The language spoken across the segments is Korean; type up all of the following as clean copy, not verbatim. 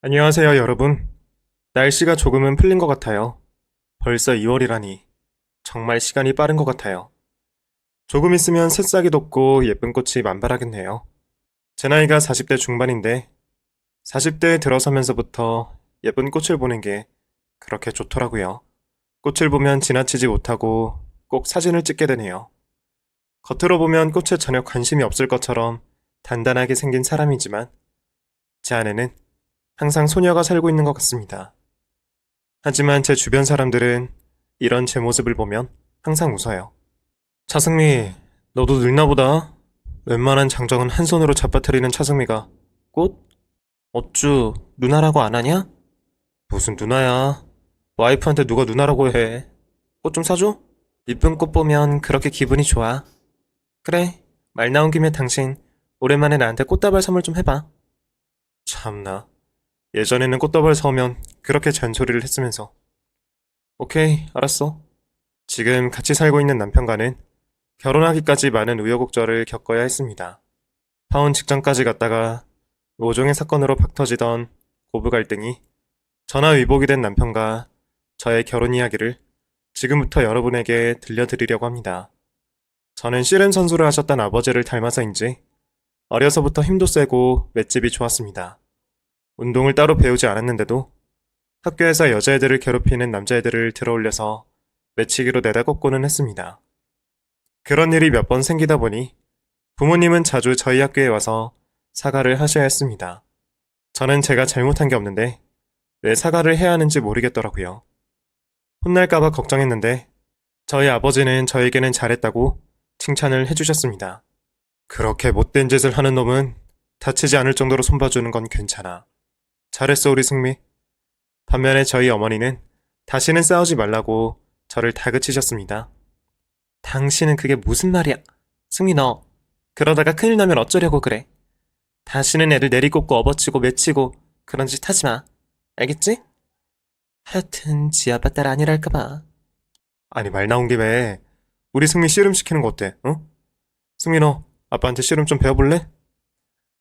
안녕하세요, 여러분. 날씨가 조금은 풀린 것 같아요. 벌써 2월이라니. 정말 시간이 빠른 것 같아요. 조금 있으면 새싹이 돋고 예쁜 꽃이 만발하겠네요. 제 나이가 40대 중반인데, 40대에 들어서면서부터 예쁜 꽃을 보는 게 그렇게 좋더라고요. 꽃을 보면 지나치지 못하고 꼭 사진을 찍게 되네요. 겉으로 보면 꽃에 전혀 관심이 없을 것처럼 단단하게 생긴 사람이지만, 제 안에는 항상 소녀가 살고 있는 것 같습니다. 하지만 제 주변 사람들은 이런 제 모습을 보면 항상 웃어요. 차승미, 너도 늙나 보다. 웬만한 장정은 한 손으로 잡아뜨리는 차승미가 꽃? 어쭈, 누나라고 안 하냐? 무슨 누나야. 와이프한테 누가 누나라고 해. 꽃 좀 사줘? 이쁜 꽃 보면 그렇게 기분이 좋아. 그래, 말 나온 김에 당신 오랜만에 나한테 꽃다발 선물 좀 해봐. 참나. 예전에는 꽃다발 사오면 그렇게 잔소리를 했으면서. 오케이, 알았어. 지금 같이 살고 있는 남편과는 결혼하기까지 많은 우여곡절을 겪어야 했습니다. 파혼 직전까지 갔다가 모종의 사건으로 박 터지던 고부 갈등이 전화위복이 된 남편과 저의 결혼 이야기를 지금부터 여러분에게 들려드리려고 합니다. 저는 씨름 선수를 하셨던 아버지를 닮아서인지 어려서부터 힘도 세고 맷집이 좋았습니다. 운동을 따로 배우지 않았는데도 학교에서 여자애들을 괴롭히는 남자애들을 들어올려서 매치기로 내다 꽂고는 했습니다. 그런 일이 몇 번 생기다 보니 부모님은 자주 저희 학교에 와서 사과를 하셔야 했습니다. 저는 제가 잘못한 게 없는데 왜 사과를 해야 하는지 모르겠더라고요. 혼날까봐 걱정했는데 저희 아버지는 저에게는 잘했다고 칭찬을 해주셨습니다. 그렇게 못된 짓을 하는 놈은 다치지 않을 정도로 손봐주는 건 괜찮아. 잘했어, 우리 승미. 반면에 저희 어머니는 다시는 싸우지 말라고 저를 다그치셨습니다. 당신은 그게 무슨 말이야? 승미 너 그러다가 큰일 나면 어쩌려고 그래? 다시는 애를 내리꽂고 업어치고 맺히고 그런 짓 하지 마. 알겠지? 하여튼 지 아빠 딸 아니랄까봐. 아니 말 나온 김에 우리 승미 씨름 시키는 거 어때? 응? 승미 너 아빠한테 씨름 좀 배워볼래?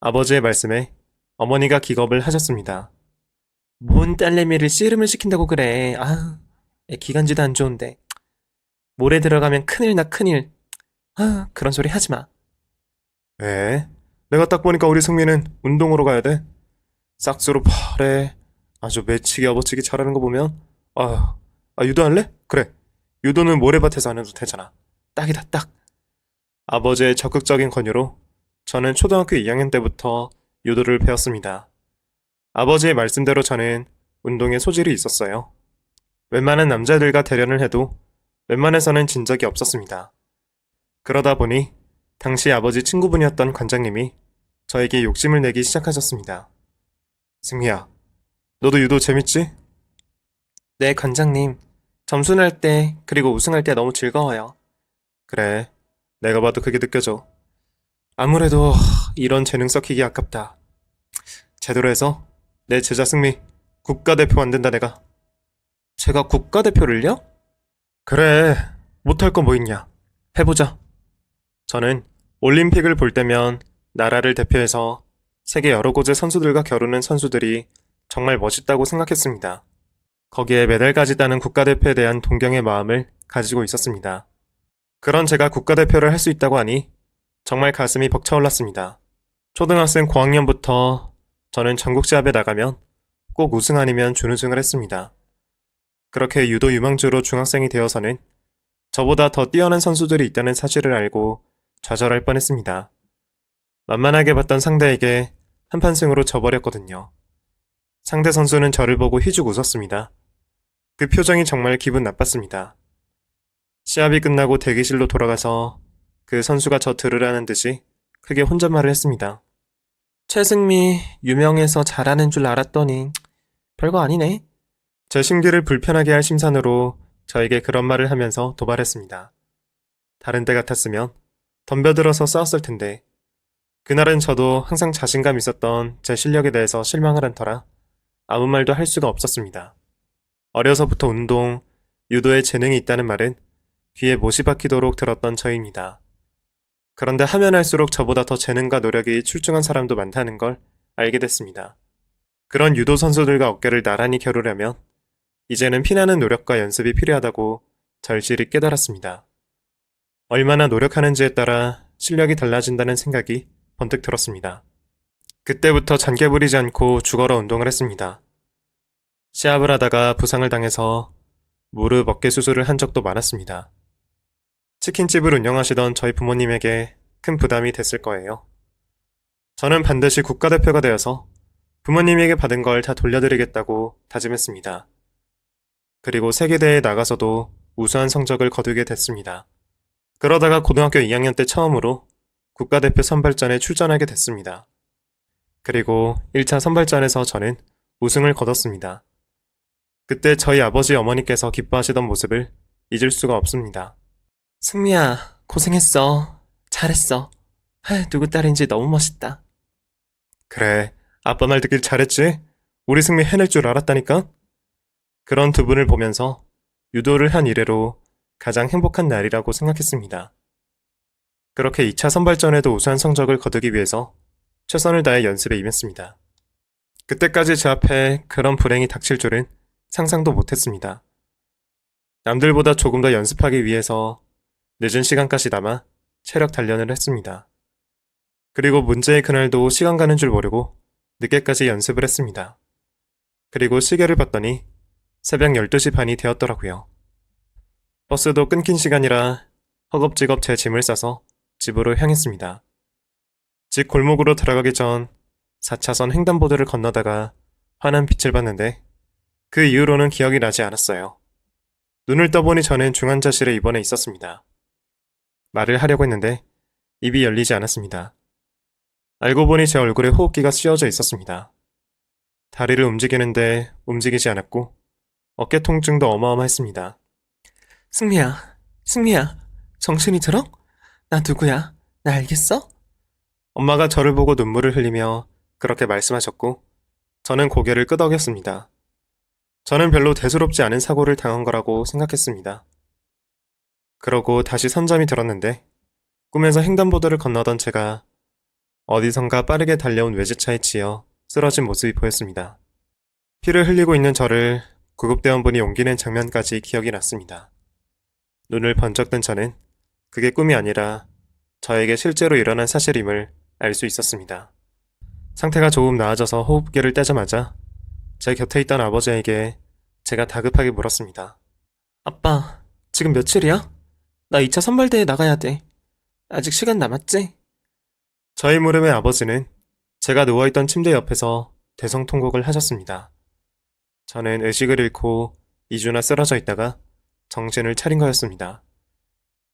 아버지의 말씀에 어머니가 기겁을 하셨습니다. 뭔 딸내미를 씨름을 시킨다고 그래. 애 기관지도 안 좋은데. 모래 들어가면 큰일 나 큰일. 그런 소리 하지 마. 왜? 내가 딱 보니까 우리 승민은 운동으로 가야 돼. 싹수로 파래. 아주 매치기 업어치기 잘하는 거 보면 유도할래? 그래. 유도는 모래밭에서 안 해도 되잖아. 딱이다 딱. 아버지의 적극적인 권유로 저는 초등학교 2학년 때부터 유도를 배웠습니다. 아버지의 말씀대로 저는 운동에 소질이 있었어요. 웬만한 남자들과 대련을 해도 웬만해서는 진 적이 없었습니다. 그러다 보니 당시 아버지 친구분이었던 관장님이 저에게 욕심을 내기 시작하셨습니다. 승미야, 너도 유도 재밌지? 네, 관장님. 점수 날 때, 그리고 우승할 때 너무 즐거워요. 그래, 내가 봐도 그게 느껴져. 아무래도 이런 재능 썩히기 아깝다. 제대로 해서 내 제자 승미 국가대표 만든다 내가. 제가 국가대표를요? 그래, 못할 거 뭐 있냐. 해보자. 저는 올림픽을 볼 때면 나라를 대표해서 세계 여러 곳의 선수들과 겨루는 선수들이 정말 멋있다고 생각했습니다. 거기에 메달까지 따는 국가대표에 대한 동경의 마음을 가지고 있었습니다. 그런 제가 국가대표를 할 수 있다고 하니 정말 가슴이 벅차올랐습니다. 초등학생 고학년부터 저는 전국시합에 나가면 꼭 우승 아니면 준우승을 했습니다. 그렇게 유도 유망주로 중학생이 되어서는 저보다 더 뛰어난 선수들이 있다는 사실을 알고 좌절할 뻔했습니다. 만만하게 봤던 상대에게 한판 승으로 져버렸거든요. 상대 선수는 저를 보고 휘죽 웃었습니다. 그 표정이 정말 기분 나빴습니다. 시합이 끝나고 대기실로 돌아가서 그 선수가 저 들으라는 듯이 크게 혼잣말을 했습니다. 최승미 유명해서 잘하는 줄 알았더니 별거 아니네. 제 심기를 불편하게 할 심산으로 저에게 그런 말을 하면서 도발했습니다. 다른 때 같았으면 덤벼들어서 싸웠을 텐데 그날은 저도 항상 자신감 있었던 제 실력에 대해서 실망을 한 터라 아무 말도 할 수가 없었습니다. 어려서부터 운동, 유도에 재능이 있다는 말은 귀에 못이 박히도록 들었던 저입니다. 그런데 하면 할수록 저보다 더 재능과 노력이 출중한 사람도 많다는 걸 알게 됐습니다. 그런 유도 선수들과 어깨를 나란히 겨루려면 이제는 피나는 노력과 연습이 필요하다고 절실히 깨달았습니다. 얼마나 노력하는지에 따라 실력이 달라진다는 생각이 번뜩 들었습니다. 그때부터 잔개 부리지 않고 죽어라 운동을 했습니다. 시합을 하다가 부상을 당해서 무릎 어깨 수술을 한 적도 많았습니다. 치킨집을 운영하시던 저희 부모님에게 큰 부담이 됐을 거예요. 저는 반드시 국가대표가 되어서 부모님에게 받은 걸 다 돌려드리겠다고 다짐했습니다. 그리고 세계대회에 나가서도 우수한 성적을 거두게 됐습니다. 그러다가 고등학교 2학년 때 처음으로 국가대표 선발전에 출전하게 됐습니다. 그리고 1차 선발전에서 저는 우승을 거뒀습니다. 그때 저희 아버지 어머니께서 기뻐하시던 모습을 잊을 수가 없습니다. 승미야, 고생했어. 잘했어. 누구 딸인지 너무 멋있다. 그래, 아빠 말 듣길 잘했지? 우리 승미 해낼 줄 알았다니까? 그런 두 분을 보면서 유도를 한 이래로 가장 행복한 날이라고 생각했습니다. 그렇게 2차 선발전에도 우수한 성적을 거두기 위해서 최선을 다해 연습에 임했습니다. 그때까지 제 앞에 그런 불행이 닥칠 줄은 상상도 못했습니다. 남들보다 조금 더 연습하기 위해서 늦은 시간까지 남아 체력 단련을 했습니다. 그리고 문제의 그날도 시간 가는 줄 모르고 늦게까지 연습을 했습니다. 그리고 시계를 봤더니 새벽 12시 반이 되었더라고요. 버스도 끊긴 시간이라 허겁지겁 제 짐을 싸서 집으로 향했습니다. 집 골목으로 들어가기 전 4차선 횡단보도를 건너다가 환한 빛을 봤는데 그 이후로는 기억이 나지 않았어요. 눈을 떠보니 저는 중환자실에 입원해 있었습니다. 말을 하려고 했는데 입이 열리지 않았습니다. 알고 보니 제 얼굴에 호흡기가 씌워져 있었습니다. 다리를 움직이는데 움직이지 않았고 어깨 통증도 어마어마했습니다. 승미야, 정신이 들어? 나 누구야? 나 알겠어? 엄마가 저를 보고 눈물을 흘리며 그렇게 말씀하셨고 저는 고개를 끄덕였습니다. 저는 별로 대수롭지 않은 사고를 당한 거라고 생각했습니다. 그러고 다시 선잠이 들었는데 꿈에서 횡단보도를 건너던 제가 어디선가 빠르게 달려온 외제차에 치여 쓰러진 모습이 보였습니다. 피를 흘리고 있는 저를 구급대원분이 옮기는 장면까지 기억이 났습니다. 눈을 번쩍 뜬 저는 그게 꿈이 아니라 저에게 실제로 일어난 사실임을 알 수 있었습니다. 상태가 조금 나아져서 호흡기를 떼자마자 제 곁에 있던 아버지에게 제가 다급하게 물었습니다. 아빠, 지금 며칠이야? 나 2차 선발대회 나가야 돼. 아직 시간 남았지? 저희 물음에 아버지는 제가 누워있던 침대 옆에서 대성통곡을 하셨습니다. 저는 의식을 잃고 2주나 쓰러져 있다가 정신을 차린 거였습니다.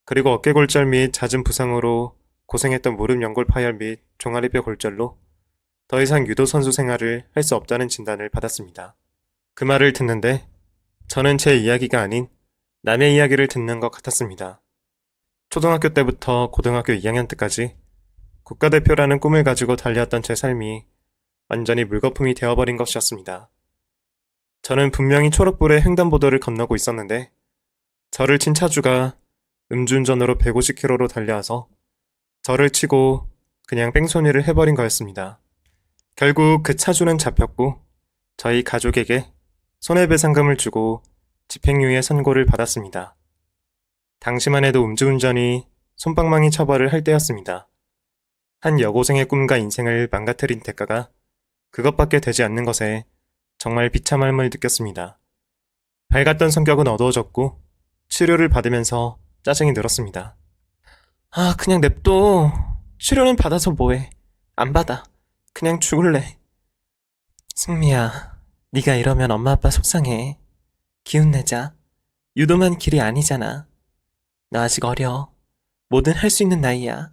그리고 어깨골절 및 잦은 부상으로 고생했던 무릎 연골 파열 및 종아리뼈 골절로 더 이상 유도 선수 생활을 할 수 없다는 진단을 받았습니다. 그 말을 듣는데 저는 제 이야기가 아닌 남의 이야기를 듣는 것 같았습니다. 초등학교 때부터 고등학교 2학년 때까지 국가대표라는 꿈을 가지고 달려왔던 제 삶이 완전히 물거품이 되어버린 것이었습니다. 저는 분명히 초록불에 횡단보도를 건너고 있었는데 저를 친 차주가 음주운전으로 150km로 달려와서 저를 치고 그냥 뺑소니를 해버린 거였습니다. 결국 그 차주는 잡혔고 저희 가족에게 손해배상금을 주고 집행유예 선고를 받았습니다. 당시만 해도 음주운전이 솜방망이 처벌을 할 때였습니다. 한 여고생의 꿈과 인생을 망가뜨린 대가가 그것밖에 되지 않는 것에 정말 비참함을 느꼈습니다. 밝았던 성격은 어두워졌고 치료를 받으면서 짜증이 늘었습니다. 그냥 냅둬. 치료는 받아서 뭐해. 안 받아. 그냥 죽을래. 승미야, 네가 이러면 엄마 아빠 속상해. 기운 내자. 유도만 길이 아니잖아. 너 아직 어려. 뭐든 할 수 있는 나이야.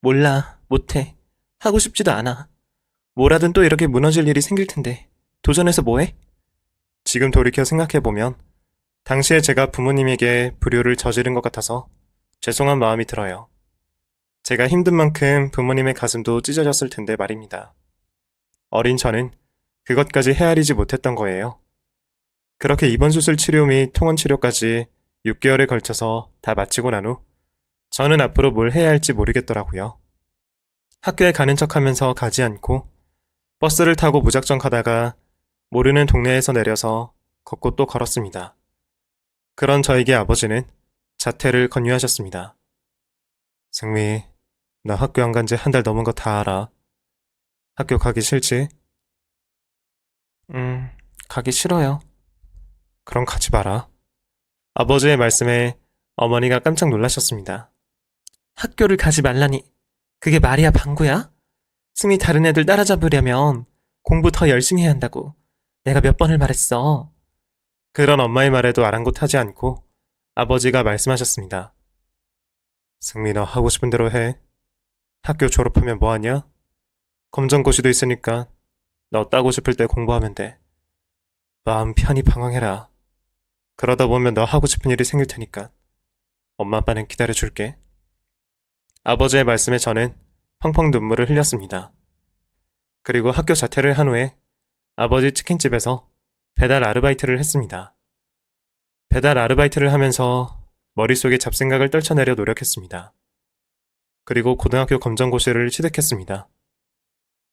몰라, 못해. 하고 싶지도 않아. 뭐라든 또 이렇게 무너질 일이 생길 텐데 도전해서 뭐해? 지금 돌이켜 생각해보면 당시에 제가 부모님에게 불효를 저지른 것 같아서 죄송한 마음이 들어요. 제가 힘든 만큼 부모님의 가슴도 찢어졌을 텐데 말입니다. 어린 저는 그것까지 헤아리지 못했던 거예요. 그렇게 입원 수술 치료 및 통원 치료까지 6개월에 걸쳐서 다 마치고 난 후 저는 앞으로 뭘 해야 할지 모르겠더라고요. 학교에 가는 척하면서 가지 않고 버스를 타고 무작정 가다가 모르는 동네에서 내려서 걷고 또 걸었습니다. 그런 저에게 아버지는 자퇴를 권유하셨습니다. 승미, 나 학교 안 간 지 한 달 넘은 거 다 알아. 학교 가기 싫지? 가기 싫어요. 그럼 가지 마라. 아버지의 말씀에 어머니가 깜짝 놀라셨습니다. 학교를 가지 말라니, 그게 말이야, 방구야? 승미 다른 애들 따라잡으려면 공부 더 열심히 해야 한다고. 내가 몇 번을 말했어. 그런 엄마의 말에도 아랑곳하지 않고 아버지가 말씀하셨습니다. 승미, 너 하고 싶은 대로 해. 학교 졸업하면 뭐하냐? 검정고시도 있으니까 너 따고 싶을 때 공부하면 돼. 마음 편히 방황해라. 그러다 보면 너 하고 싶은 일이 생길 테니까 엄마 아빠는 기다려줄게. 아버지의 말씀에 저는 펑펑 눈물을 흘렸습니다. 그리고 학교 자퇴를 한 후에 아버지 치킨집에서 배달 아르바이트를 했습니다. 배달 아르바이트를 하면서 머릿속에 잡생각을 떨쳐내려 노력했습니다. 그리고 고등학교 검정고시를 취득했습니다.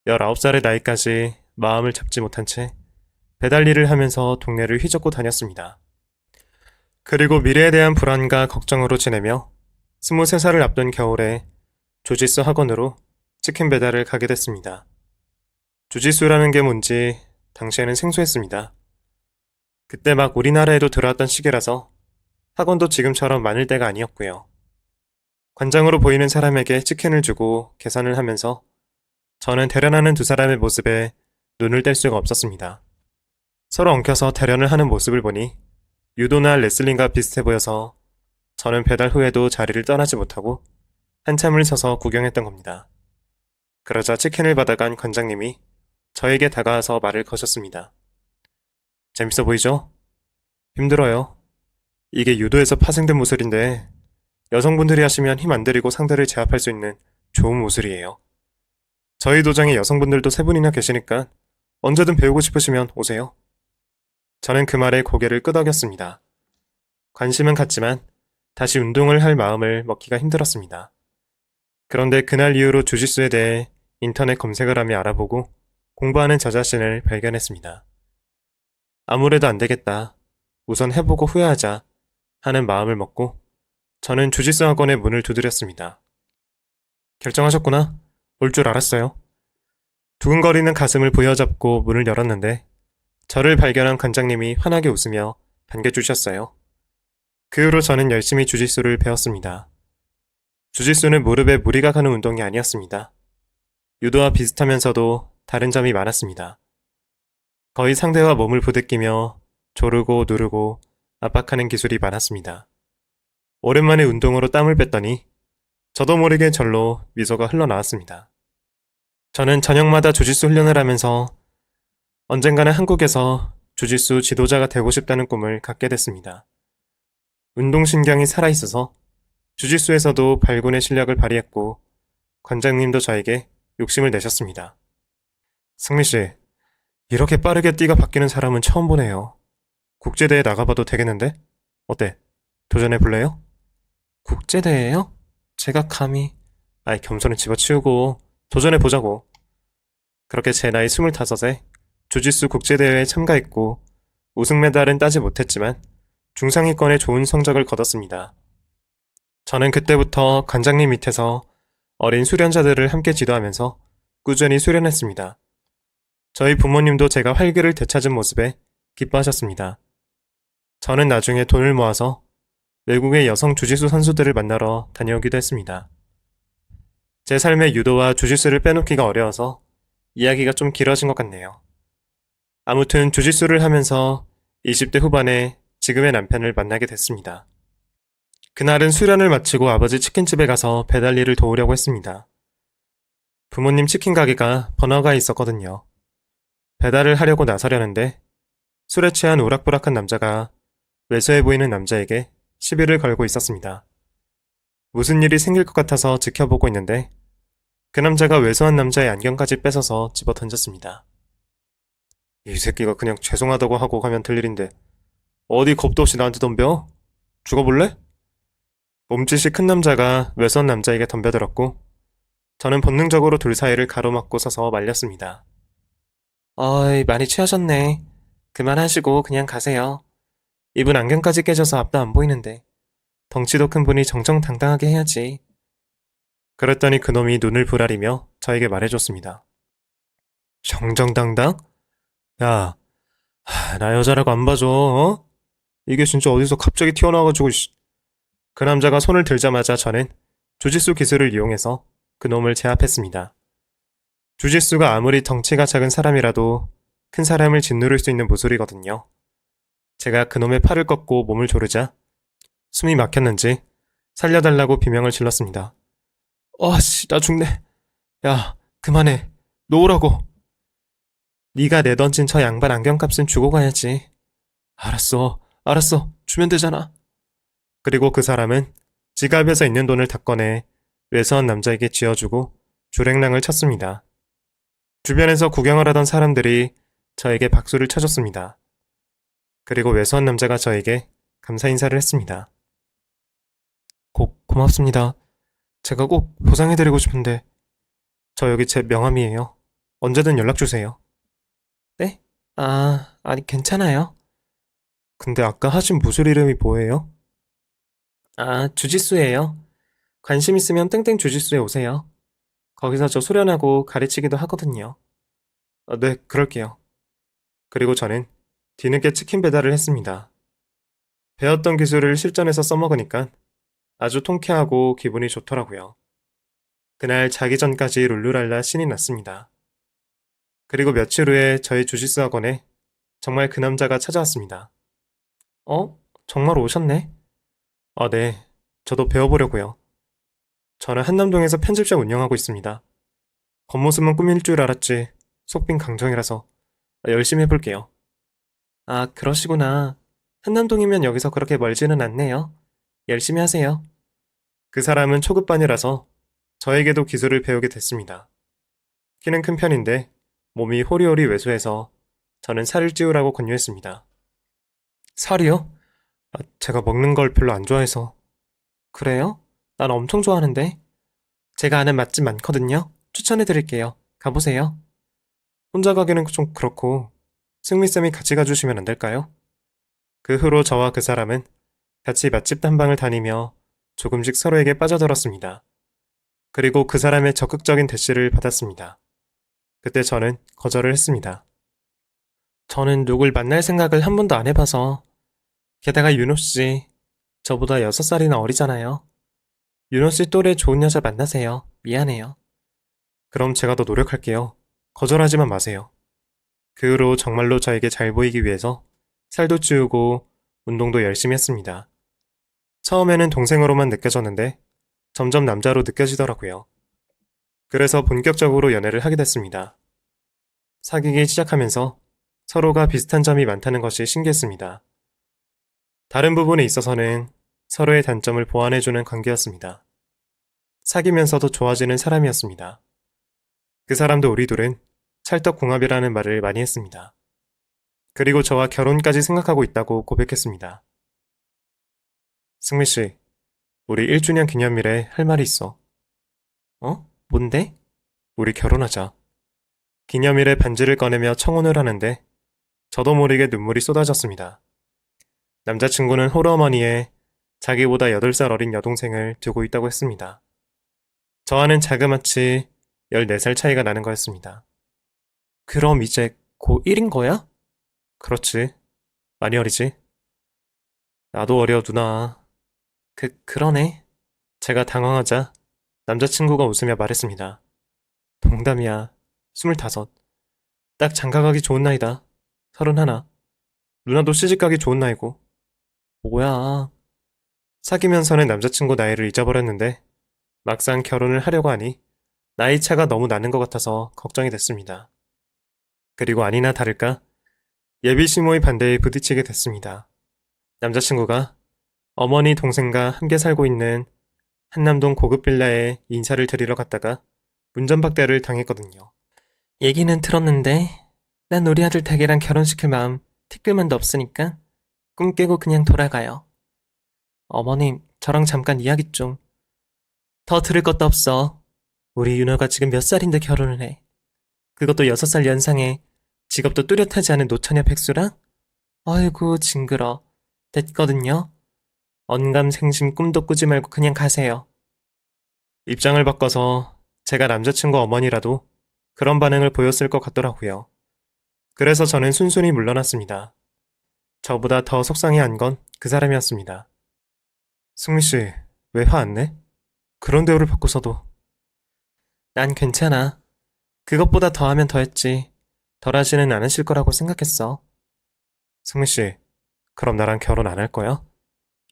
19살의 나이까지 마음을 잡지 못한 채 배달 일을 하면서 동네를 휘젓고 다녔습니다. 그리고 미래에 대한 불안과 걱정으로 지내며 23살을 앞둔 겨울에 주짓수 학원으로 치킨 배달을 가게 됐습니다. 주짓수라는 게 뭔지 당시에는 생소했습니다. 그때 막 우리나라에도 들어왔던 시기라서 학원도 지금처럼 많을 때가 아니었고요. 관장으로 보이는 사람에게 치킨을 주고 계산을 하면서 저는 대련하는 두 사람의 모습에 눈을 뗄 수가 없었습니다. 서로 엉켜서 대련을 하는 모습을 보니 유도나 레슬링과 비슷해 보여서 저는 배달 후에도 자리를 떠나지 못하고 한참을 서서 구경했던 겁니다. 그러자 치킨을 받아간 관장님이 저에게 다가와서 말을 거셨습니다. 재밌어 보이죠? 힘들어요. 이게 유도에서 파생된 무술인데 여성분들이 하시면 힘 안 들이고 상대를 제압할 수 있는 좋은 무술이에요. 저희 도장에 여성분들도 3분이나 계시니까 언제든 배우고 싶으시면 오세요. 저는 그 말에 고개를 끄덕였습니다. 관심은 갔지만 다시 운동을 할 마음을 먹기가 힘들었습니다. 그런데 그날 이후로 주짓수에 대해 인터넷 검색을 하며 알아보고 공부하는 저 자신을 발견했습니다. 아무래도 안 되겠다. 우선 해보고 후회하자 하는 마음을 먹고 저는 주짓수 학원의 문을 두드렸습니다. 결정하셨구나. 올 줄 알았어요. 두근거리는 가슴을 부여잡고 문을 열었는데 저를 발견한 관장님이 환하게 웃으며 반겨주셨어요. 그 후로 저는 열심히 주짓수를 배웠습니다. 주짓수는 무릎에 무리가 가는 운동이 아니었습니다. 유도와 비슷하면서도 다른 점이 많았습니다. 거의 상대와 몸을 부대끼며 조르고 누르고 압박하는 기술이 많았습니다. 오랜만에 운동으로 땀을 뺐더니 저도 모르게 절로 미소가 흘러나왔습니다. 저는 저녁마다 주짓수 훈련을 하면서 언젠가는 한국에서 주짓수 지도자가 되고 싶다는 꿈을 갖게 됐습니다. 운동신경이 살아있어서 주짓수에서도 발군의 실력을 발휘했고 관장님도 저에게 욕심을 내셨습니다. 승미씨, 이렇게 빠르게 띠가 바뀌는 사람은 처음 보네요. 국제대회 나가봐도 되겠는데? 어때? 도전해볼래요? 국제대회요? 제가 감히... 겸손을 집어치우고 도전해보자고. 그렇게 제 나이 25에 주짓수 국제대회에 참가했고 우승 메달은 따지 못했지만 중상위권의 좋은 성적을 거뒀습니다. 저는 그때부터 관장님 밑에서 어린 수련자들을 함께 지도하면서 꾸준히 수련했습니다. 저희 부모님도 제가 활기를 되찾은 모습에 기뻐하셨습니다. 저는 나중에 돈을 모아서 외국의 여성 주짓수 선수들을 만나러 다녀오기도 했습니다. 제 삶의 유도와 주짓수를 빼놓기가 어려워서 이야기가 좀 길어진 것 같네요. 아무튼 주짓수를 하면서 20대 후반에 지금의 남편을 만나게 됐습니다. 그날은 수련을 마치고 아버지 치킨집에 가서 배달 일을 도우려고 했습니다. 부모님 치킨 가게가 번화가에 있었거든요. 배달을 하려고 나서려는데 술에 취한 우락부락한 남자가 왜소해 보이는 남자에게 시비를 걸고 있었습니다. 무슨 일이 생길 것 같아서 지켜보고 있는데 그 남자가 왜소한 남자의 안경까지 뺏어서 집어 던졌습니다. 이 새끼가 그냥 죄송하다고 하고 가면 될 일인데 어디 겁도 없이 나한테 덤벼? 죽어볼래? 몸짓이 큰 남자가 왜소한 남자에게 덤벼들었고 저는 본능적으로 둘 사이를 가로막고 서서 말렸습니다. 어이, 많이 취하셨네. 그만하시고 그냥 가세요. 이분 안경까지 깨져서 앞도 안 보이는데. 덩치도 큰 분이 정정당당하게 해야지. 그랬더니 그놈이 눈을 부라리며 저에게 말해줬습니다. 정정당당? 야, 나 여자라고 안 봐줘, 어? 이게 진짜 어디서 갑자기 튀어나와가지고, 씨. 그 남자가 손을 들자마자 저는 주짓수 기술을 이용해서 그놈을 제압했습니다. 주짓수가 아무리 덩치가 작은 사람이라도 큰 사람을 짓누를 수 있는 무술이거든요. 제가 그놈의 팔을 꺾고 몸을 조르자 숨이 막혔는지 살려달라고 비명을 질렀습니다. 씨, 나 죽네. 야, 그만해. 놓으라고. 네가 내던진 저 양반 안경값은 주고 가야지. 알았어. 주면 되잖아. 그리고 그 사람은 지갑에서 있는 돈을 다 꺼내 외서한 남자에게 쥐어주고 주랭랑을 쳤습니다. 주변에서 구경을 하던 사람들이 저에게 박수를 쳐줬습니다. 그리고 외서한 남자가 저에게 감사 인사를 했습니다. 고맙습니다. 제가 꼭 보상해드리고 싶은데 저 여기 제 명함이에요. 언제든 연락주세요. 네? 아니 괜찮아요. 근데 아까 하신 무술 이름이 뭐예요? 주짓수예요. 관심 있으면 땡땡 주짓수에 오세요. 거기서 저 수련하고 가르치기도 하거든요. 네, 그럴게요. 그리고 저는 뒤늦게 치킨 배달을 했습니다. 배웠던 기술을 실전에서 써먹으니까 아주 통쾌하고 기분이 좋더라고요. 그날 자기 전까지 룰루랄라 신이 났습니다. 그리고 며칠 후에 저희 주짓수 학원에 정말 그 남자가 찾아왔습니다. 정말 오셨네? 네. 저도 배워보려고요. 저는 한남동에서 편집샵 운영하고 있습니다. 겉모습은 꿈일 줄 알았지 속빈 강정이라서 열심히 해볼게요. 그러시구나. 한남동이면 여기서 그렇게 멀지는 않네요. 열심히 하세요. 그 사람은 초급반이라서 저에게도 기술을 배우게 됐습니다. 키는 큰 편인데 몸이 호리호리 왜소해서 저는 살을 찌우라고 권유했습니다. 살이요? 제가 먹는 걸 별로 안 좋아해서. 그래요? 난 엄청 좋아하는데. 제가 아는 맛집 많거든요. 추천해드릴게요. 가보세요. 혼자 가기는 좀 그렇고 승미쌤이 같이 가주시면 안 될까요? 그 후로 저와 그 사람은 같이 맛집 탐방을 다니며 조금씩 서로에게 빠져들었습니다. 그리고 그 사람의 적극적인 대시를 받았습니다. 그때 저는 거절을 했습니다. 저는 누굴 만날 생각을 한 번도 안 해봐서. 게다가 윤호씨, 저보다 6살이나 어리잖아요. 윤호씨 또래 좋은 여자 만나세요. 미안해요. 그럼 제가 더 노력할게요. 거절하지만 마세요. 그 후로 정말로 저에게 잘 보이기 위해서 살도 찌우고 운동도 열심히 했습니다. 처음에는 동생으로만 느껴졌는데 점점 남자로 느껴지더라고요. 그래서 본격적으로 연애를 하게 됐습니다. 사귀기 시작하면서 서로가 비슷한 점이 많다는 것이 신기했습니다. 다른 부분에 있어서는 서로의 단점을 보완해주는 관계였습니다. 사귀면서도 좋아지는 사람이었습니다. 그 사람도 우리 둘은 찰떡궁합이라는 말을 많이 했습니다. 그리고 저와 결혼까지 생각하고 있다고 고백했습니다. 승미씨, 우리 1주년 기념일에 할 말이 있어. 뭔데? 우리 결혼하자. 기념일에 반지를 꺼내며 청혼을 하는데 저도 모르게 눈물이 쏟아졌습니다. 남자친구는 홀어머니에 자기보다 8살 어린 여동생을 두고 있다고 했습니다. 저와는 자그마치 14살 차이가 나는 거였습니다. 그럼 이제 고1인 거야? 그렇지. 많이 어리지? 나도 어려, 누나. 그러네. 제가 당황하자 남자친구가 웃으며 말했습니다. 농담이야. 25. 딱 장가가기 좋은 나이다. 31. 누나도 시집가기 좋은 나이고. 뭐야. 사귀면서는 남자친구 나이를 잊어버렸는데 막상 결혼을 하려고 하니 나이 차가 너무 나는 것 같아서 걱정이 됐습니다. 그리고 아니나 다를까 예비 시모의 반대에 부딪히게 됐습니다. 남자친구가 어머니 동생과 함께 살고 있는 한남동 고급 빌라에 인사를 드리러 갔다가 문전박대를 당했거든요. 얘기는 들었는데 난 우리 아들 댁이랑 결혼시킬 마음 티끌만도 없으니까 꿈 깨고 그냥 돌아가요. 어머님, 저랑 잠깐 이야기 좀. 더 들을 것도 없어. 우리 윤호가 지금 몇 살인데 결혼을 해. 그것도 6살 연상에 직업도 뚜렷하지 않은 노처녀 백수랑? 아이고, 징그러. 됐거든요. 언감생심 꿈도 꾸지 말고 그냥 가세요. 입장을 바꿔서 제가 남자친구 어머니라도 그런 반응을 보였을 것 같더라고요. 그래서 저는 순순히 물러났습니다. 저보다 더 속상해한 건 그 사람이었습니다. 승미 씨, 왜 화 안 내? 그런 대우를 받고서도. 난 괜찮아. 그것보다 더하면 더했지. 덜하지는 않으실 거라고 생각했어. 승미 씨, 그럼 나랑 결혼 안 할 거야?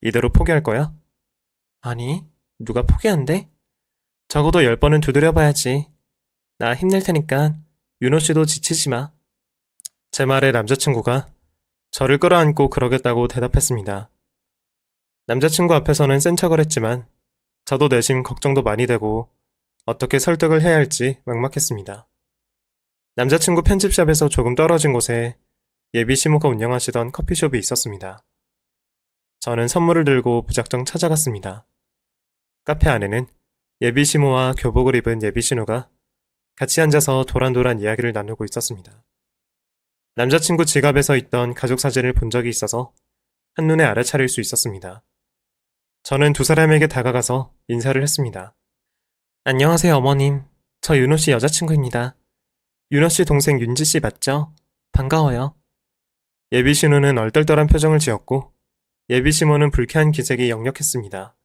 이대로 포기할 거야? 아니, 누가 포기한대? 적어도 10번은 두드려봐야지. 나 힘낼 테니까 윤호 씨도 지치지 마. 제 말에 남자친구가 저를 끌어안고 그러겠다고 대답했습니다. 남자친구 앞에서는 센 척을 했지만 저도 내심 걱정도 많이 되고 어떻게 설득을 해야 할지 막막했습니다. 남자친구 편집샵에서 조금 떨어진 곳에 예비 시모가 운영하시던 커피숍이 있었습니다. 저는 선물을 들고 무작정 찾아갔습니다. 카페 안에는 예비 시모와 교복을 입은 예비 신우가 같이 앉아서 도란도란 이야기를 나누고 있었습니다. 남자친구 지갑에서 있던 가족 사진을 본 적이 있어서 한눈에 알아차릴 수 있었습니다. 저는 두 사람에게 다가가서 인사를 했습니다. 안녕하세요, 어머님. 저 윤호 씨 여자친구입니다. 윤호 씨 동생 윤지 씨 맞죠? 반가워요. 예비 신우는 얼떨떨한 표정을 지었고 예비 시모는 불쾌한 기색이 역력했습니다.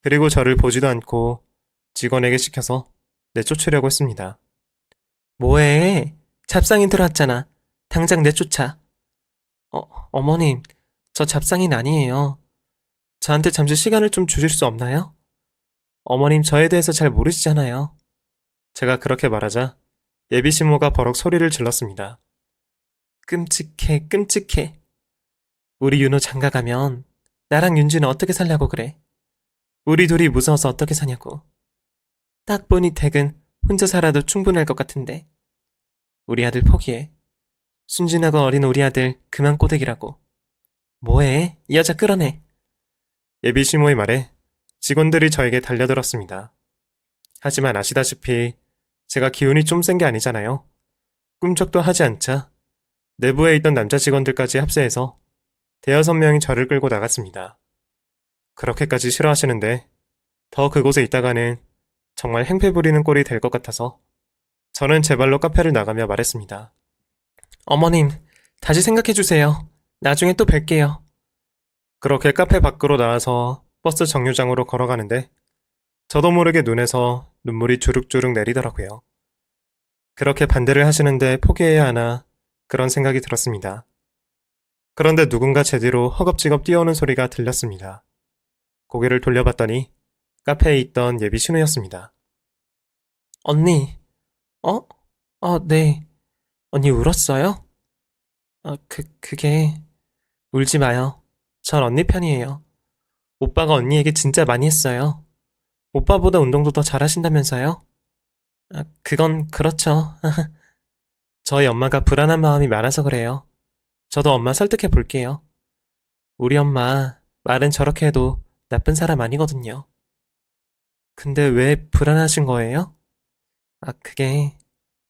그리고 저를 보지도 않고 직원에게 시켜서 내쫓으려고 했습니다. 뭐해? 잡상인 들어왔잖아. 당장 내쫓아. 어머님, 저 잡상인 아니에요. 저한테 잠시 시간을 좀 주실 수 없나요? 어머님 저에 대해서 잘 모르시잖아요. 제가 그렇게 말하자 예비 시모가 버럭 소리를 질렀습니다. 끔찍해, 끔찍해. 우리 윤호 장가 가면 나랑 윤지는 어떻게 살려고 그래? 우리 둘이 무서워서 어떻게 사냐고. 딱 보니 댁은 혼자 살아도 충분할 것 같은데. 우리 아들 포기해. 순진하고 어린 우리 아들 그만 꼬대기라고. 뭐해? 이 여자 끌어내. 예비 시모의 말에 직원들이 저에게 달려들었습니다. 하지만 아시다시피 제가 기운이 좀 센 게 아니잖아요. 꿈쩍도 하지 않자 내부에 있던 남자 직원들까지 합세해서 대여섯 명이 저를 끌고 나갔습니다. 그렇게까지 싫어하시는데 더 그곳에 있다가는 정말 행패 부리는 꼴이 될 것 같아서 저는 제 발로 카페를 나가며 말했습니다. 어머님, 다시 생각해주세요. 나중에 또 뵐게요. 그렇게 카페 밖으로 나와서 버스 정류장으로 걸어가는데 저도 모르게 눈에서 눈물이 주룩주룩 내리더라고요. 그렇게 반대를 하시는데 포기해야 하나 그런 생각이 들었습니다. 그런데 누군가 제 뒤로 허겁지겁 뛰어오는 소리가 들렸습니다. 고개를 돌려봤더니 카페에 있던 예비 신우였습니다. 언니, 어? 네. 언니 울었어요? 그게... 울지 마요. 전 언니 편이에요. 오빠가 언니에게 진짜 많이 했어요. 오빠보다 운동도 더 잘하신다면서요? 그건 그렇죠. 저희 엄마가 불안한 마음이 많아서 그래요. 저도 엄마 설득해 볼게요. 우리 엄마 말은 저렇게 해도 나쁜 사람 아니거든요. 근데 왜 불안하신 거예요? 그게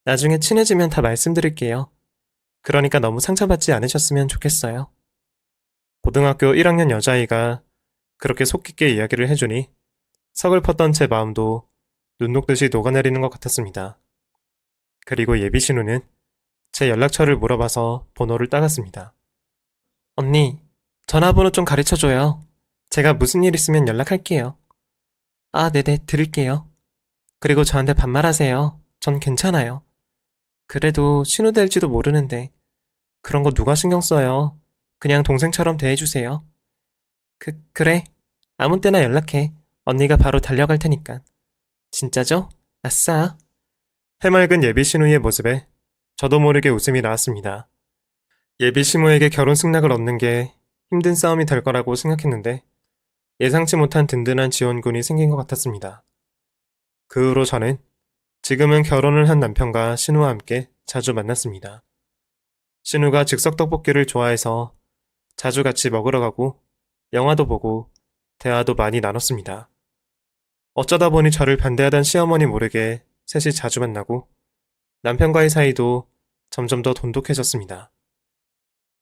나중에 친해지면 다 말씀드릴게요. 그러니까 너무 상처받지 않으셨으면 좋겠어요. 고등학교 1학년 여자아이가 그렇게 속 깊게 이야기를 해주니 서글펐던 제 마음도 눈 녹듯이 녹아내리는 것 같았습니다. 그리고 예비 신우는 제 연락처를 물어봐서 번호를 따갔습니다. 언니, 전화번호 좀 가르쳐줘요. 제가 무슨 일 있으면 연락할게요. 네네, 드릴게요. 그리고 저한테 반말하세요. 전 괜찮아요. 그래도 신우 될지도 모르는데 그런 거 누가 신경 써요. 그냥 동생처럼 대해주세요. 그래. 아무 때나 연락해. 언니가 바로 달려갈 테니까. 진짜죠? 아싸. 해맑은 예비 신우의 모습에 저도 모르게 웃음이 나왔습니다. 예비 시모에게 결혼 승낙을 얻는 게 힘든 싸움이 될 거라고 생각했는데 예상치 못한 든든한 지원군이 생긴 것 같았습니다. 그 후로 저는 지금은 결혼을 한 남편과 신우와 함께 자주 만났습니다. 신우가 즉석 떡볶이를 좋아해서 자주 같이 먹으러 가고 영화도 보고 대화도 많이 나눴습니다. 어쩌다 보니 저를 반대하던 시어머니 모르게 셋이 자주 만나고 남편과의 사이도 점점 더 돈독해졌습니다.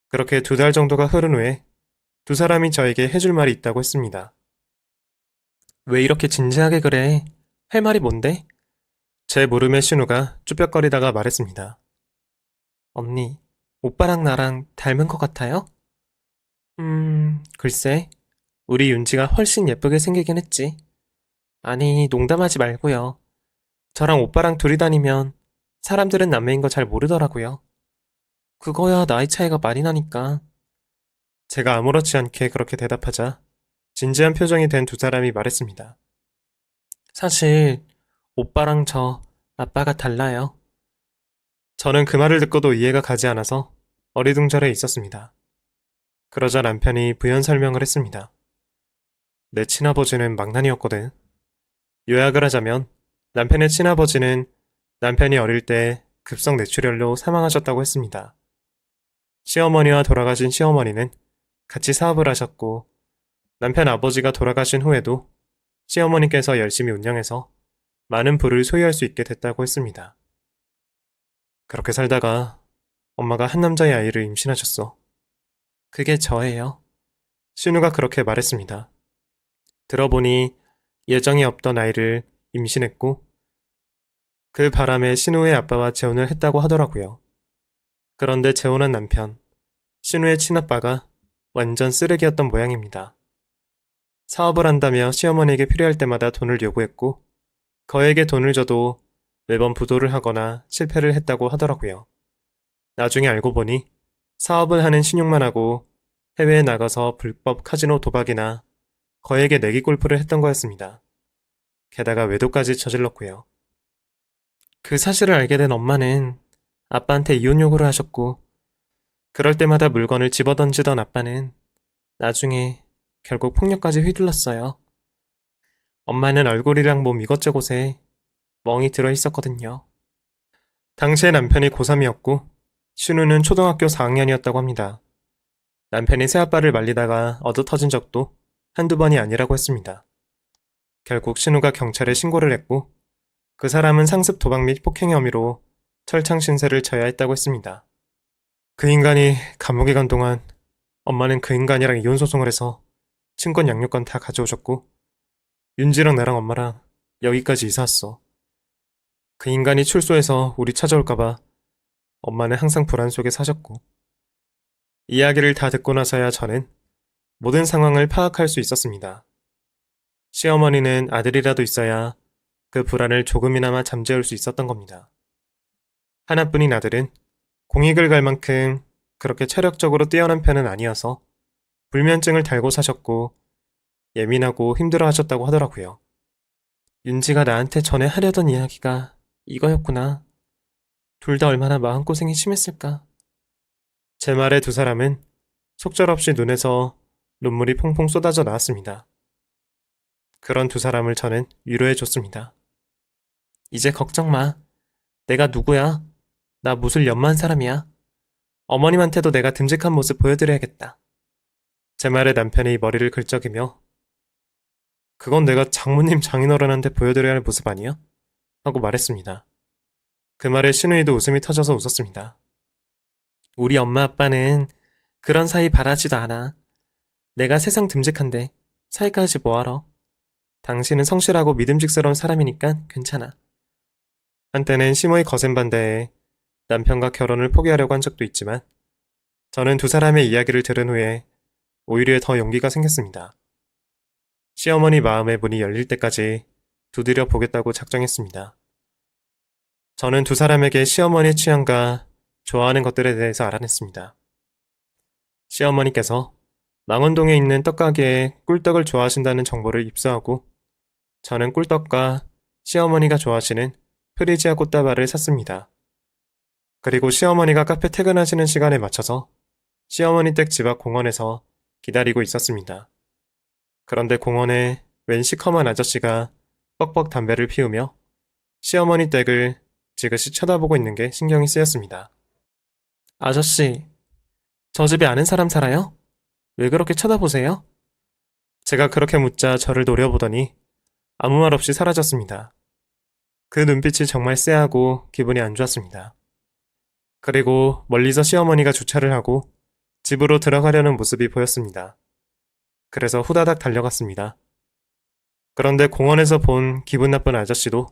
그렇게 2달 정도가 흐른 후에 두 사람이 저에게 해줄 말이 있다고 했습니다. 왜 이렇게 진지하게 그래? 할 말이 뭔데? 제 물음에 신우가 쭈뼛거리다가 말했습니다. 언니, 오빠랑 나랑 닮은 것 같아요? 글쎄, 우리 윤지가 훨씬 예쁘게 생기긴 했지. 아니, 농담하지 말고요. 저랑 오빠랑 둘이 다니면 사람들은 남매인 거 잘 모르더라고요. 그거야 나이 차이가 많이 나니까. 제가 아무렇지 않게 그렇게 대답하자 진지한 표정이 된 두 사람이 말했습니다. 사실 오빠랑 저 아빠가 달라요. 저는 그 말을 듣고도 이해가 가지 않아서 어리둥절해 있었습니다. 그러자 남편이 부연 설명을 했습니다. 내 친아버지는 망난이었거든. 요약을 하자면 남편의 친아버지는 남편이 어릴 때 급성 뇌출혈로 사망하셨다고 했습니다. 시어머니와 돌아가신 시어머니는 같이 사업을 하셨고 남편 아버지가 돌아가신 후에도 시어머니께서 열심히 운영해서 많은 부를 소유할 수 있게 됐다고 했습니다. 그렇게 살다가 엄마가 한 남자의 아이를 임신하셨어. 그게 저예요. 신우가 그렇게 말했습니다. 들어보니 예정이 없던 아이를 임신했고 그 바람에 신우의 아빠와 재혼을 했다고 하더라고요. 그런데 재혼한 남편, 신우의 친아빠가 완전 쓰레기였던 모양입니다. 사업을 한다며 시어머니에게 필요할 때마다 돈을 요구했고 거액의 돈을 줘도 매번 부도를 하거나 실패를 했다고 하더라고요. 나중에 알고 보니 사업을 하는 신용만 하고 해외에 나가서 불법 카지노 도박이나 거액의 내기 골프를 했던 거였습니다. 게다가 외도까지 저질렀고요. 그 사실을 알게 된 엄마는 아빠한테 이혼 요구를 하셨고 그럴 때마다 물건을 집어던지던 아빠는 나중에 결국 폭력까지 휘둘렀어요. 엄마는 얼굴이랑 몸 이것저것에 멍이 들어 있었거든요. 당시에 남편이 고3이었고 신우는 초등학교 4학년이었다고 합니다. 남편이 새아빠를 말리다가 얻어터진 적도 한두 번이 아니라고 했습니다. 결국 신우가 경찰에 신고를 했고 그 사람은 상습 도박 및 폭행 혐의로 철창 신세를 져야 했다고 했습니다. 그 인간이 감옥에 간 동안 엄마는 그 인간이랑 이혼 소송을 해서 친권 양육권 다 가져오셨고 윤지랑 나랑 엄마랑 여기까지 이사 왔어. 그 인간이 출소해서 우리 찾아올까봐 엄마는 항상 불안 속에 사셨고 이야기를 다 듣고 나서야 저는 모든 상황을 파악할 수 있었습니다. 시어머니는 아들이라도 있어야 그 불안을 조금이나마 잠재울 수 있었던 겁니다. 하나뿐인 아들은 공익을 갈 만큼 그렇게 체력적으로 뛰어난 편은 아니어서 불면증을 달고 사셨고 예민하고 힘들어 하셨다고 하더라고요. 윤지가 나한테 전에 하려던 이야기가 이거였구나. 둘 다 얼마나 마음고생이 심했을까. 제 말에 두 사람은 속절없이 눈에서 눈물이 퐁퐁 쏟아져 나왔습니다. 그런 두 사람을 저는 위로해줬습니다. 이제 걱정 마. 내가 누구야? 나 무술 연마한 사람이야. 어머님한테도 내가 듬직한 모습 보여드려야겠다. 제 말에 남편이 머리를 긁적이며 그건 내가 장모님 장인어른한테 보여드려야 할 모습 아니야? 하고 말했습니다. 그 말에 신우이도 웃음이 터져서 웃었습니다. 우리 엄마 아빠는 그런 사이 바라지도 않아. 내가 세상 듬직한데 사이까지 뭐하러? 당신은 성실하고 믿음직스러운 사람이니까 괜찮아. 한때는 심호의 거센 반대에 남편과 결혼을 포기하려고 한 적도 있지만 저는 두 사람의 이야기를 들은 후에 오히려 더 용기가 생겼습니다. 시어머니 마음의 문이 열릴 때까지 두드려 보겠다고 작정했습니다. 저는 두 사람에게 시어머니의 취향과 좋아하는 것들에 대해서 알아냈습니다. 시어머니께서 망원동에 있는 떡가게에 꿀떡을 좋아하신다는 정보를 입수하고 저는 꿀떡과 시어머니가 좋아하시는 프리지아 꽃다발을 샀습니다. 그리고 시어머니가 카페 퇴근하시는 시간에 맞춰서 시어머니 댁 집 앞 공원에서 기다리고 있었습니다. 그런데 공원에 웬 시커먼 아저씨가 뻑뻑 담배를 피우며 시어머니 댁을 지그시 쳐다보고 있는 게 신경이 쓰였습니다. 아저씨, 저 집에 아는 사람 살아요? 왜 그렇게 쳐다보세요? 제가 그렇게 묻자 저를 노려보더니 아무 말 없이 사라졌습니다. 그 눈빛이 정말 쎄하고 기분이 안 좋았습니다. 그리고 멀리서 시어머니가 주차를 하고 집으로 들어가려는 모습이 보였습니다. 그래서 후다닥 달려갔습니다. 그런데 공원에서 본 기분 나쁜 아저씨도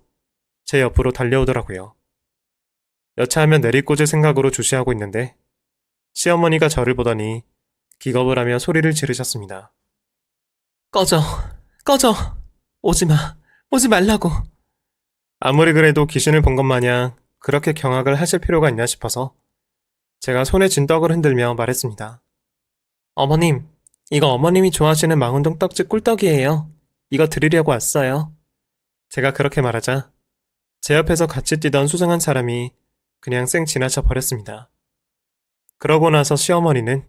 제 옆으로 달려오더라고요. 여차하면 내리꽂을 생각으로 주시하고 있는데 시어머니가 저를 보더니 기겁을 하며 소리를 지르셨습니다. 꺼져, 꺼져, 오지 마, 오지 말라고. 아무리 그래도 귀신을 본 것 마냥 그렇게 경악을 하실 필요가 있나 싶어서 제가 손에 쥔 떡을 흔들며 말했습니다. 어머님, 이거 어머님이 좋아하시는 망원동 떡집 꿀떡이에요. 이거 드리려고 왔어요. 제가 그렇게 말하자 제 옆에서 같이 뛰던 수상한 사람이 그냥 쌩 지나쳐 버렸습니다. 그러고 나서 시어머니는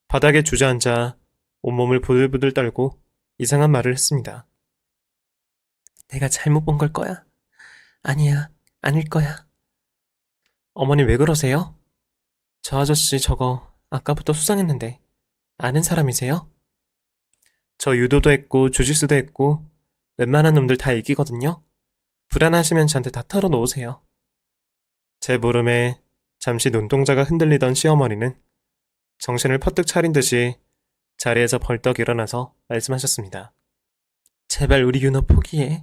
바닥에 주저앉아 온몸을 부들부들 떨고 이상한 말을 했습니다. 내가 잘못 본 걸 거야? 아니야, 아닐 거야. 어머니 왜 그러세요? 저 아저씨 저거 아까부터 수상했는데 아는 사람이세요? 저 유도도 했고 주짓수도 했고 웬만한 놈들 다 이기거든요. 불안하시면 저한테 다 털어놓으세요. 제 물음에 잠시 눈동자가 흔들리던 시어머니는 정신을 퍼뜩 차린 듯이 자리에서 벌떡 일어나서 말씀하셨습니다. 제발 우리 윤호 포기해.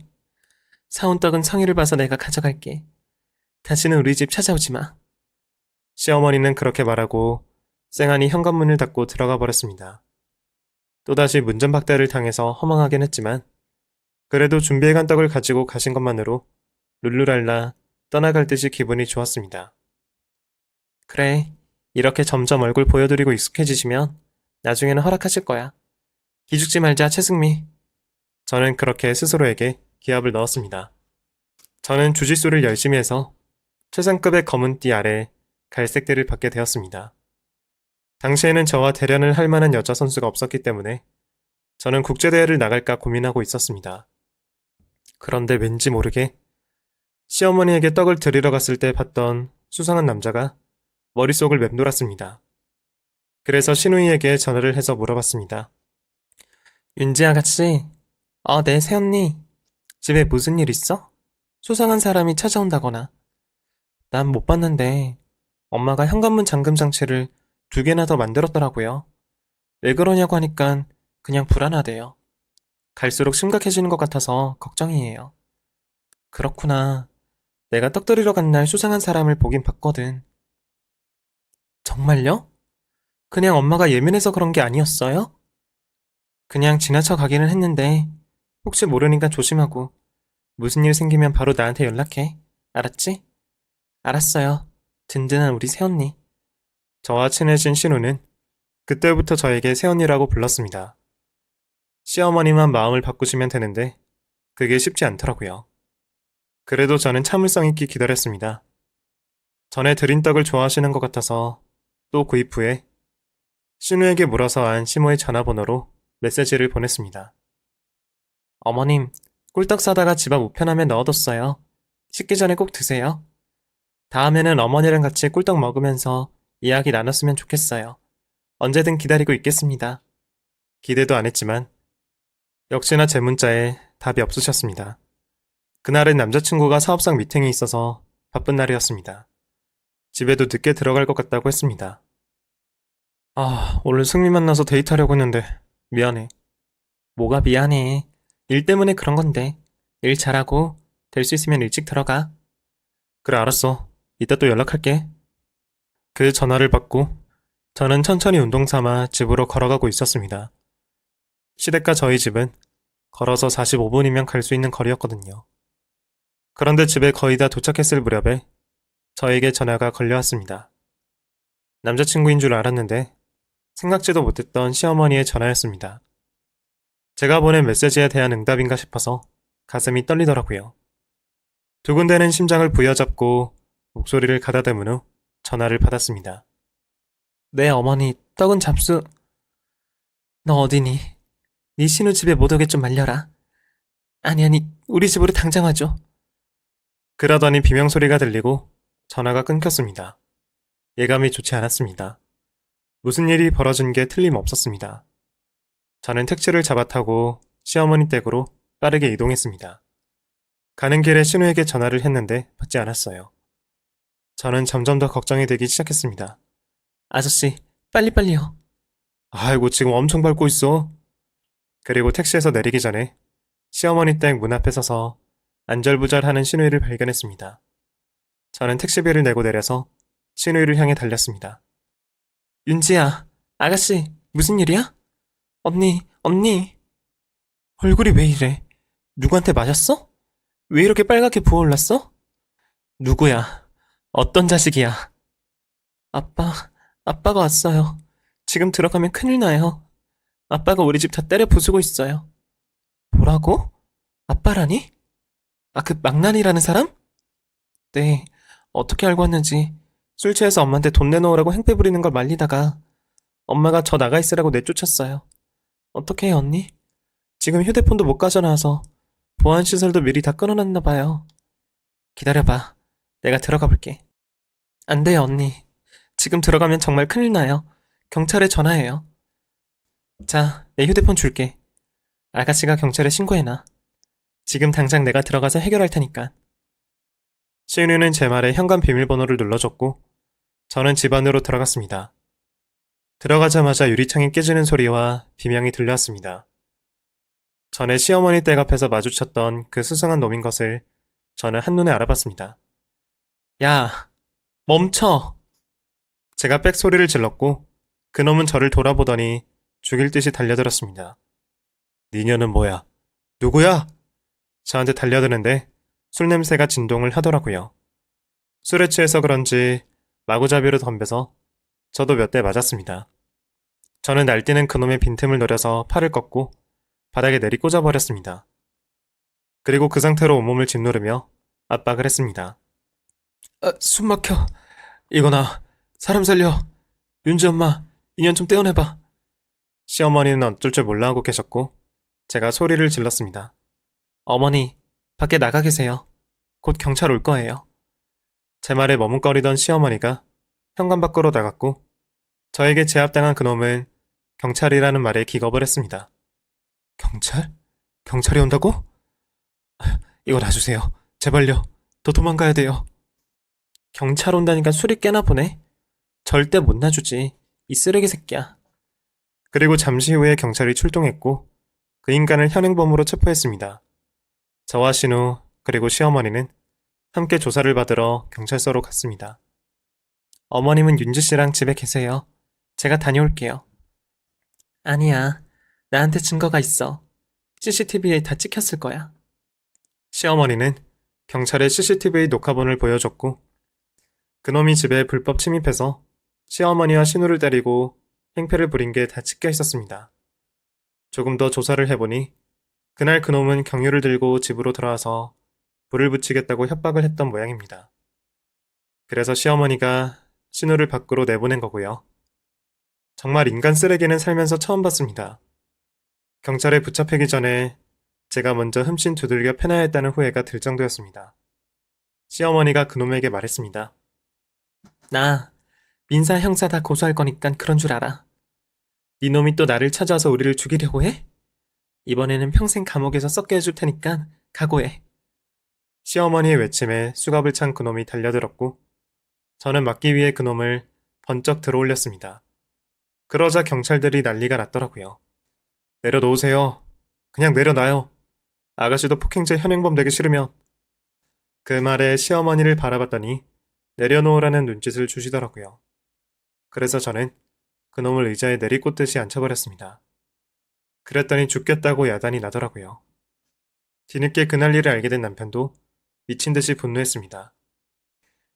사온 떡은 성의를 봐서 내가 가져갈게. 다시는 우리 집 찾아오지 마. 시어머니는 그렇게 말하고 쌩하니 현관문을 닫고 들어가 버렸습니다. 또다시 문전박대를 당해서 허망하긴 했지만 그래도 준비해간 떡을 가지고 가신 것만으로 룰루랄라 떠나갈 듯이 기분이 좋았습니다. 그래, 이렇게 점점 얼굴 보여드리고 익숙해지시면 나중에는 허락하실 거야. 기죽지 말자, 최승미. 저는 그렇게 스스로에게 기합을 넣었습니다. 저는 주짓수를 열심히 해서 최상급의 검은 띠 아래 갈색띠를 받게 되었습니다. 당시에는 저와 대련을 할 만한 여자 선수가 없었기 때문에 저는 국제대회를 나갈까 고민하고 있었습니다. 그런데 왠지 모르게 시어머니에게 떡을 드리러 갔을 때 봤던 수상한 남자가 머릿속을 맴돌았습니다. 그래서 신우이에게 전화를 해서 물어봤습니다. 윤지 아가씨, 네, 새언니. 집에 무슨 일 있어? 수상한 사람이 찾아온다거나. 난 못 봤는데 엄마가 현관문 잠금 장치를 2개나 더 만들었더라고요. 왜 그러냐고 하니까 그냥 불안하대요. 갈수록 심각해지는 것 같아서 걱정이에요. 그렇구나. 내가 떡 드리러 간 날 수상한 사람을 보긴 봤거든. 정말요? 그냥 엄마가 예민해서 그런 게 아니었어요? 그냥 지나쳐 가기는 했는데 혹시 모르니까 조심하고 무슨 일 생기면 바로 나한테 연락해. 알았지? 알았어요. 든든한 우리 새언니. 저와 친해진 신우는 그때부터 저에게 새언니라고 불렀습니다. 시어머니만 마음을 바꾸시면 되는데 그게 쉽지 않더라고요. 그래도 저는 참을성 있게 기다렸습니다. 전에 드린 떡을 좋아하시는 것 같아서 또 구입 후에 신우에게 물어서 안 시모의 전화번호로 메시지를 보냈습니다. 어머님, 꿀떡 사다가 집 앞 우편함에 넣어뒀어요. 식기 전에 꼭 드세요. 다음에는 어머니랑 같이 꿀떡 먹으면서 이야기 나눴으면 좋겠어요. 언제든 기다리고 있겠습니다. 기대도 안 했지만 역시나 제 문자에 답이 없으셨습니다. 그날은 남자친구가 사업상 미팅이 있어서 바쁜 날이었습니다. 집에도 늦게 들어갈 것 같다고 했습니다. 오늘 승미 만나서 데이트하려고 했는데 미안해. 뭐가 미안해. 일 때문에 그런 건데. 일 잘하고 될 수 있으면 일찍 들어가. 그래, 알았어. 이따 또 연락할게. 그 전화를 받고 저는 천천히 운동 삼아 집으로 걸어가고 있었습니다. 시댁과 저희 집은 걸어서 45분이면 갈 수 있는 거리였거든요. 그런데 집에 거의 다 도착했을 무렵에 저에게 전화가 걸려왔습니다. 남자친구인 줄 알았는데 생각지도 못했던 시어머니의 전화였습니다. 제가 보낸 메시지에 대한 응답인가 싶어서 가슴이 떨리더라고요. 두근대는 심장을 부여잡고 목소리를 가다듬은 후 전화를 받았습니다. 네, 어머니, 떡은 잡수... 너 어디니? 네 신우 집에 못 오게 좀 말려라. 아니, 우리 집으로 당장 와줘. 그러더니 비명소리가 들리고 전화가 끊겼습니다. 예감이 좋지 않았습니다. 무슨 일이 벌어진 게 틀림없었습니다. 저는 택시를 잡아타고 시어머니 댁으로 빠르게 이동했습니다. 가는 길에 신우에게 전화를 했는데 받지 않았어요. 저는 점점 더 걱정이 되기 시작했습니다. 아저씨, 빨리빨리요. 아이고, 지금 엄청 밟고 있어. 그리고 택시에서 내리기 전에 시어머니 댁 문 앞에 서서 안절부절하는 신우이를 발견했습니다. 저는 택시비를 내고 내려서 신우이를 향해 달렸습니다. 윤지야, 아가씨, 무슨 일이야? 언니. 얼굴이 왜 이래? 누구한테 맞았어? 왜 이렇게 빨갛게 부어올랐어? 누구야? 어떤 자식이야? 아빠가 왔어요. 지금 들어가면 큰일 나요. 아빠가 우리 집 다 때려 부수고 있어요. 뭐라고? 아빠라니? 아, 그 망나니라는 사람? 네, 어떻게 알고 왔는지 술 취해서 엄마한테 돈 내놓으라고 행패 부리는 걸 말리다가 엄마가 저 나가 있으라고 내쫓았어요. 어떻게 해, 언니? 지금 휴대폰도 못 가져나와서 보안시설도 미리 다 끊어놨나 봐요. 기다려봐. 내가 들어가 볼게. 안 돼요, 언니. 지금 들어가면 정말 큰일 나요. 경찰에 전화해요. 자, 내 휴대폰 줄게. 아가씨가 경찰에 신고해놔. 지금 당장 내가 들어가서 해결할 테니까. 신우이는 제 말에 현관 비밀번호를 눌러줬고 저는 집 안으로 들어갔습니다. 들어가자마자 유리창이 깨지는 소리와 비명이 들려왔습니다. 전에 시어머니 댁 앞에서 마주쳤던 그 수상한 놈인 것을 저는 한눈에 알아봤습니다. 야, 멈춰! 제가 빽 소리를 질렀고 그놈은 저를 돌아보더니 죽일 듯이 달려들었습니다. 니녀는 뭐야? 누구야? 저한테 달려드는데 술 냄새가 진동을 하더라고요. 술에 취해서 그런지 마구잡이로 덤벼서 저도 몇 대 맞았습니다. 저는 날뛰는 그놈의 빈틈을 노려서 팔을 꺾고 바닥에 내리 꽂아버렸습니다. 그리고 그 상태로 온몸을 짓누르며 압박을 했습니다. 숨 막혀. 이거나, 사람 살려. 윤지 엄마, 인연 좀 떼어내봐. 시어머니는 어쩔 줄 몰라 하고 계셨고 제가 소리를 질렀습니다. 어머니, 밖에 나가 계세요. 곧 경찰 올 거예요. 제 말에 머뭇거리던 시어머니가 현관 밖으로 나갔고 저에게 제압당한 그놈은 경찰이라는 말에 기겁을 했습니다. 경찰? 경찰이 온다고? 이거 놔주세요. 제발요. 더 도망가야 돼요. 경찰 온다니까 술이 깨나 보네. 절대 못 놔주지. 이 쓰레기 새끼야. 그리고 잠시 후에 경찰이 출동했고 그 인간을 현행범으로 체포했습니다. 저와 신우 그리고 시어머니는 함께 조사를 받으러 경찰서로 갔습니다. 어머님은 윤지 씨랑 집에 계세요. 제가 다녀올게요. 아니야. 나한테 증거가 있어. CCTV에 다 찍혔을 거야. 시어머니는 경찰의 CCTV 녹화본을 보여줬고 그놈이 집에 불법 침입해서 시어머니와 신우를 때리고 행패를 부린 게 다 찍혀 있었습니다. 조금 더 조사를 해보니 그날 그놈은 경유를 들고 집으로 들어와서 불을 붙이겠다고 협박을 했던 모양입니다. 그래서 시어머니가 신우를 밖으로 내보낸 거고요. 정말 인간 쓰레기는 살면서 처음 봤습니다. 경찰에 붙잡히기 전에 제가 먼저 흠씬 두들겨 패나야 했다는 후회가 들 정도였습니다. 시어머니가 그놈에게 말했습니다. 나 민사 형사 다 고소할 거니까 그런 줄 알아. 이놈이 또 나를 찾아와서 우리를 죽이려고 해? 이번에는 평생 감옥에서 썩게 해줄 테니까 각오해. 시어머니의 외침에 수갑을 찬 그놈이 달려들었고 저는 막기 위해 그놈을 번쩍 들어올렸습니다. 그러자 경찰들이 난리가 났더라고요. 내려놓으세요. 그냥 내려놔요. 아가씨도 폭행죄 현행범 되기 싫으면. 그 말에 시어머니를 바라봤더니 내려놓으라는 눈짓을 주시더라고요. 그래서 저는 그놈을 의자에 내리꽂듯이 앉혀버렸습니다. 그랬더니 죽겠다고 야단이 나더라고요. 뒤늦게 그날 일을 알게 된 남편도 미친 듯이 분노했습니다.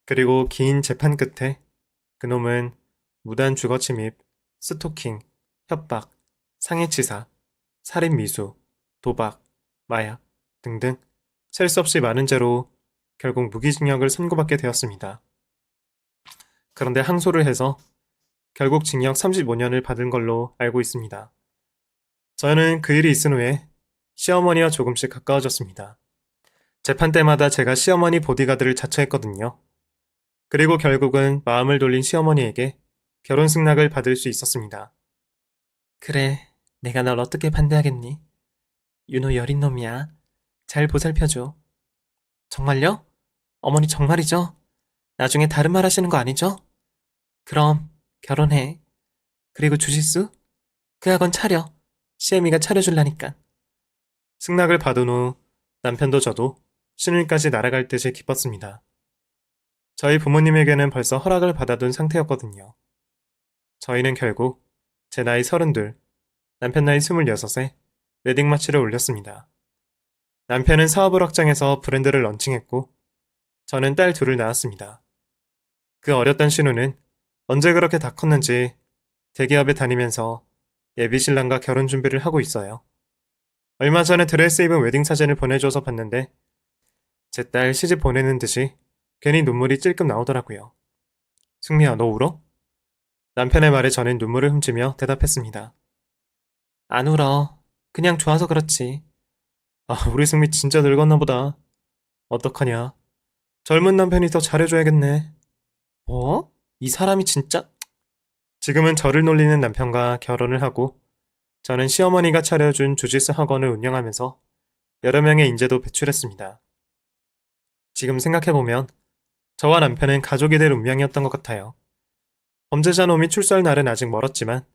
그리고 긴 재판 끝에 그놈은 무단 주거 침입, 스토킹, 협박, 상해치사, 살인미수, 도박, 마약 등등 셀 수 없이 많은 죄로 결국 무기징역을 선고받게 되었습니다. 그런데 항소를 해서 결국 징역 35년을 받은 걸로 알고 있습니다. 저는 그 일이 있은 후에 시어머니와 조금씩 가까워졌습니다. 재판 때마다 제가 시어머니 보디가드를 자처했거든요. 그리고 결국은 마음을 돌린 시어머니에게 결혼 승낙을 받을 수 있었습니다. 그래, 내가 널 어떻게 반대하겠니? 윤호 여린 놈이야. 잘 보살펴줘. 정말요? 어머니 정말이죠? 나중에 다른 말 하시는 거 아니죠? 그럼 결혼해. 그리고 주짓수? 그 학원 차려. 시애미가 차려줄라니까. 승낙을 받은 후 남편도 저도 신혼까지 날아갈 듯이 기뻤습니다. 저희 부모님에게는 벌써 허락을 받아둔 상태였거든요. 저희는 결국 제 나이 32, 남편 나이 26에 웨딩 마치를 올렸습니다. 남편은 사업을 확장해서 브랜드를 런칭했고 저는 딸 둘을 낳았습니다. 그 어렸던 신우는 언제 그렇게 다 컸는지 대기업에 다니면서 예비 신랑과 결혼 준비를 하고 있어요. 얼마 전에 드레스 입은 웨딩 사진을 보내줘서 봤는데 제 딸 시집 보내는 듯이 괜히 눈물이 찔끔 나오더라고요. 승미야, 너 울어? 남편의 말에 저는 눈물을 훔치며 대답했습니다. 안 울어. 그냥 좋아서 그렇지. 아, 우리 승미 진짜 늙었나 보다. 어떡하냐. 젊은 남편이 더 잘해줘야겠네. 뭐? 이 사람이 진짜? 지금은 저를 놀리는 남편과 결혼을 하고 저는 시어머니가 차려준 주짓수 학원을 운영하면서 여러 명의 인재도 배출했습니다. 지금 생각해보면 저와 남편은 가족이 될 운명이었던 것 같아요. 범죄자 놈이 출소할 날은 아직 멀었지만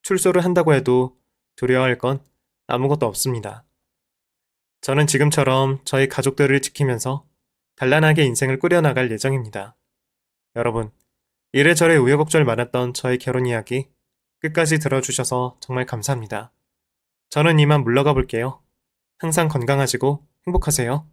출소를 한다고 해도 두려워할 건 아무것도 없습니다. 저는 지금처럼 저희 가족들을 지키면서 단란하게 인생을 꾸려나갈 예정입니다. 여러분, 이래저래 우여곡절 많았던 저의 결혼 이야기 끝까지 들어주셔서 정말 감사합니다. 저는 이만 물러가 볼게요. 항상 건강하시고 행복하세요.